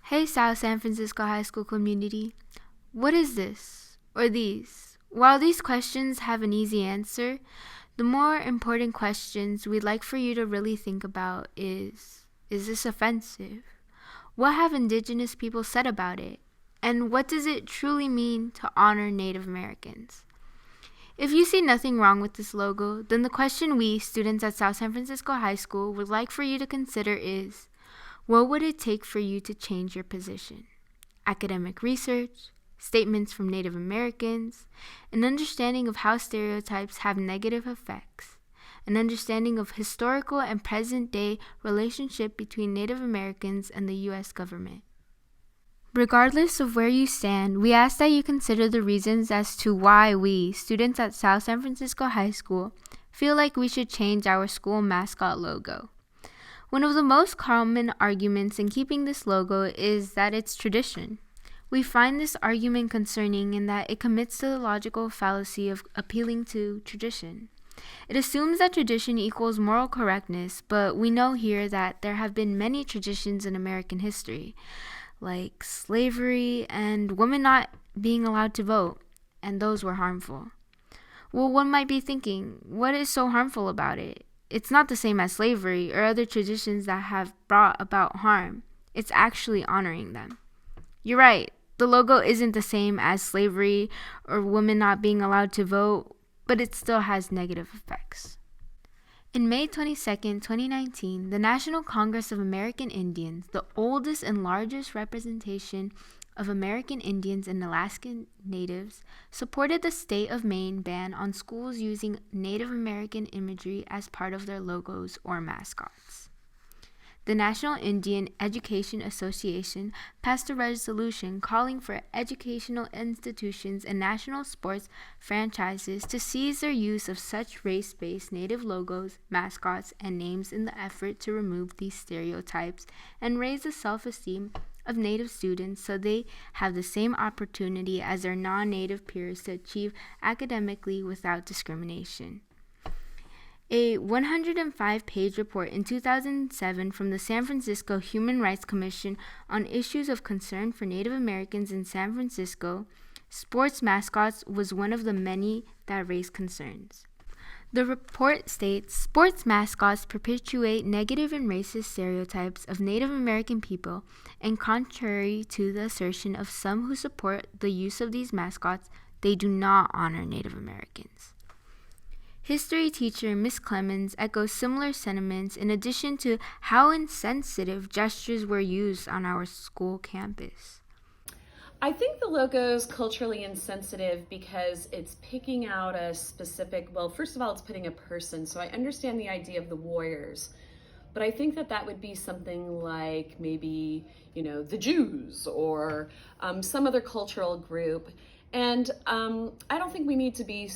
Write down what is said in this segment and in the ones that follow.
Hey South San Francisco High School community, what is this, or these? While these questions have an easy answer, the more important questions we'd like for you to really think about is this offensive? What have Indigenous people said about it? And what does it truly mean to honor Native Americans? If you see nothing wrong with this logo, then the question we, students at South San Francisco High School, would like for you to consider is, what would it take for you to change your position? Academic research, statements from Native Americans, an understanding of how stereotypes have negative effects, an understanding of historical and present-day relationship between Native Americans and the U.S. government. Regardless of where you stand, we ask that you consider the reasons as to why we, students at South San Francisco High School, feel like we should change our school mascot logo. One of the most common arguments in keeping this logo is that it's tradition. We find this argument concerning in that it commits to the logical fallacy of appealing to tradition. It assumes that tradition equals moral correctness, but we know here that there have been many traditions in American history, like slavery and women not being allowed to vote, and those were harmful. Well, one might be thinking, what is so harmful about it? It's not the same as slavery or other traditions that have brought about harm. It's actually honoring them. You're right, the logo isn't the same as slavery or women not being allowed to vote, but it still has negative effects. In May 22, 2019, the National Congress of American Indians, the oldest and largest representation of American Indians and Alaskan Natives, supported the state of Maine ban on schools using Native American imagery as part of their logos or mascots. The National Indian Education Association passed a resolution calling for educational institutions and national sports franchises to cease their use of such race-based Native logos, mascots, and names in the effort to remove these stereotypes and raise the self-esteem of Native students so they have the same opportunity as their non-Native peers to achieve academically without discrimination. A 105-page report in 2007 from the San Francisco Human Rights Commission on issues of concern for Native Americans in San Francisco, sports mascots was one of the many that raised concerns. The report states, sports mascots perpetuate negative and racist stereotypes of Native American people, and contrary to the assertion of some who support the use of these mascots, they do not honor Native Americans. History teacher Ms. Clemens echoes similar sentiments in addition to how insensitive gestures were used on our school campus. I think the logo is culturally insensitive because it's picking out a specific, well, first of all, it's putting a person. So I understand the idea of the warriors, but I think that would be something like maybe, the Jews or some other cultural group. And I don't think we need to be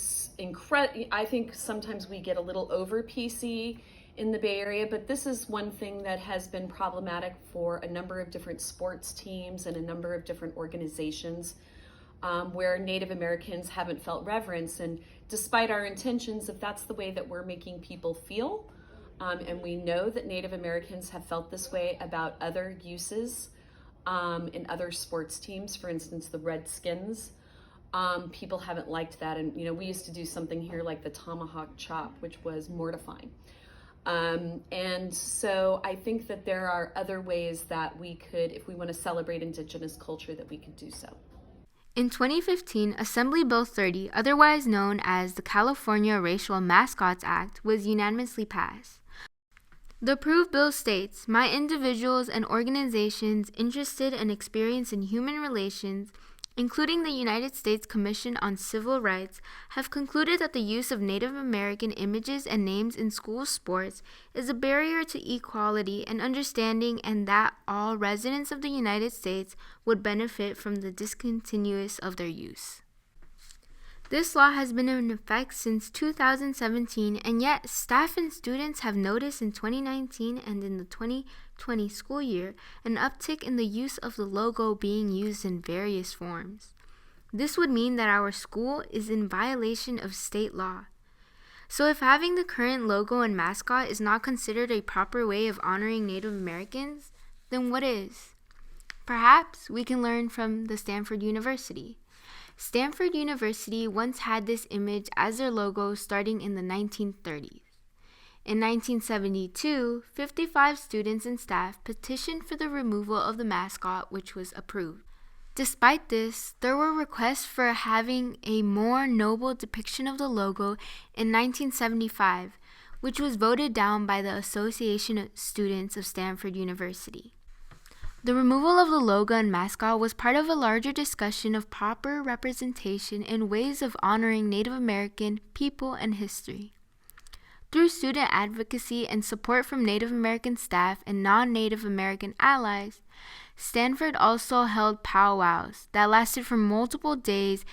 I think sometimes we get a little over PC in the Bay Area, but this is one thing that has been problematic for a number of different sports teams and a number of different organizations where Native Americans haven't felt reverence. And despite our intentions, if that's the way that we're making people feel, and we know that Native Americans have felt this way about other uses in other sports teams, for instance, the Redskins, people haven't liked that. And, we used to do something here like the tomahawk chop, which was mortifying. And so I think that there are other ways that we could, if we want to celebrate Indigenous culture, that we could do so. In 2015, Assembly Bill 30, otherwise known as the California Racial Mascots Act, was unanimously passed. The approved bill states, "My individuals and organizations interested and experienced in human relations, including the United States Commission on Civil Rights, have concluded that the use of Native American images and names in school sports is a barrier to equality and understanding, and that all residents of the United States would benefit from the discontinuance of their use." This law has been in effect since 2017, and yet staff and students have noticed in 2019 and in the 2020 school year an uptick in the use of the logo being used in various forms. This would mean that our school is in violation of state law. So if having the current logo and mascot is not considered a proper way of honoring Native Americans, then what is? Perhaps we can learn from the Stanford University. Stanford University once had this image as their logo starting in the 1930s. In 1972, 55 students and staff petitioned for the removal of the mascot, which was approved. Despite this, there were requests for having a more noble depiction of the logo in 1975, which was voted down by the Association of Students of Stanford University. The removal of the logo and mascot was part of a larger discussion of proper representation and ways of honoring Native American people and history. Through student advocacy and support from Native American staff and non-Native American allies, Stanford also held powwows that lasted for multiple days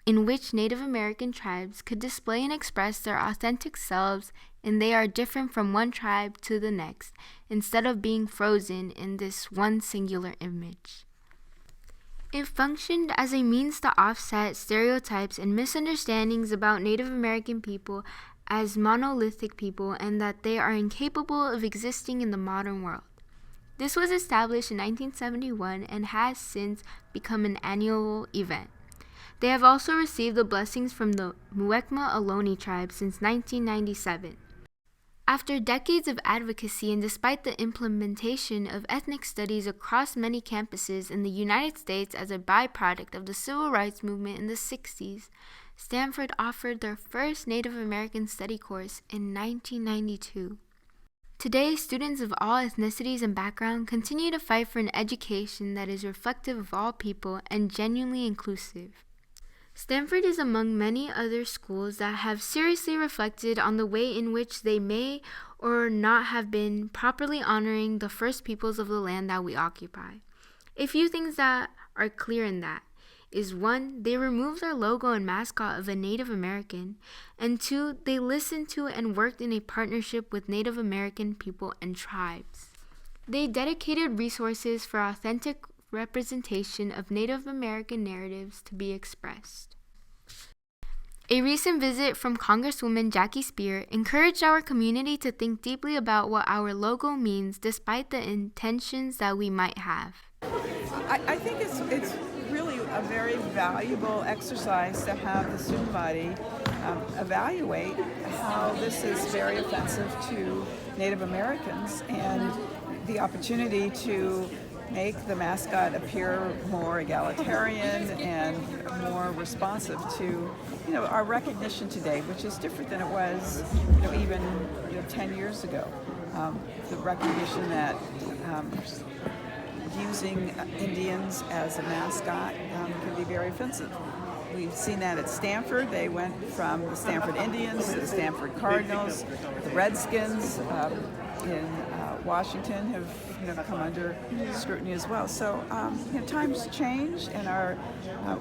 in which Native American tribes could display and express their authentic selves, and they are different from one tribe to the next, instead of being frozen in this one singular image. It functioned as a means to offset stereotypes and misunderstandings about Native American people as monolithic people and that they are incapable of existing in the modern world. This was established in 1971 and has since become an annual event. They have also received the blessings from the Muwekma Ohlone tribe since 1997. After decades of advocacy and despite the implementation of ethnic studies across many campuses in the United States as a byproduct of the civil rights movement in the 60s, Stanford offered their first Native American study course in 1992. Today, students of all ethnicities and backgrounds continue to fight for an education that is reflective of all people and genuinely inclusive. Stanford is among many other schools that have seriously reflected on the way in which they may or not have been properly honoring the first peoples of the land that we occupy. A few things that are clear in that is 1, they removed their logo and mascot of a Native American, and 2, they listened to and worked in a partnership with Native American people and tribes. They dedicated resources for authentic representation of Native American narratives to be expressed. A recent visit from Congresswoman Jackie Speer encouraged our community to think deeply about what our logo means despite the intentions that we might have. I think it's really a very valuable exercise to have the student body evaluate how this is very offensive to Native Americans, and the opportunity to make the mascot appear more egalitarian and more responsive to our recognition today, which is different than it was even 10 years ago. The recognition that using Indians as a mascot can be very offensive. We've seen that at Stanford. They went from the Stanford Indians to the Stanford Cardinals. The Redskins in Washington have come under scrutiny as well. So times change, and our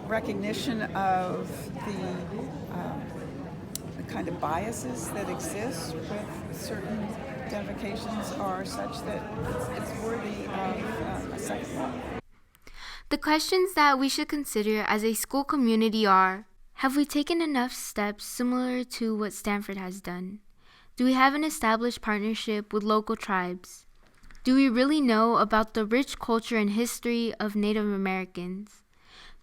recognition of the kind of biases that exist with certain identifications are such that it's worthy of a second look. The questions that we should consider as a school community are: have we taken enough steps similar to what Stanford has done? Do we have an established partnership with local tribes? Do we really know about the rich culture and history of Native Americans?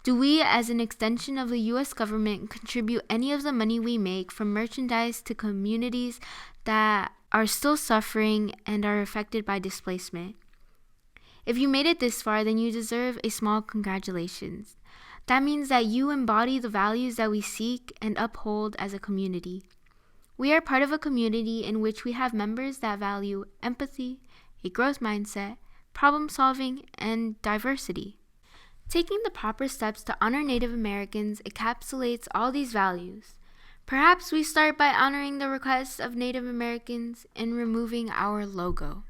Do we, as an extension of the U.S. government, contribute any of the money we make from merchandise to communities that are still suffering and are affected by displacement? If you made it this far, then you deserve a small congratulations. That means that you embody the values that we seek and uphold as a community. We are part of a community in which we have members that value empathy, a growth mindset, problem solving, and diversity. Taking the proper steps to honor Native Americans encapsulates all these values. Perhaps we start by honoring the requests of Native Americans and removing our logo.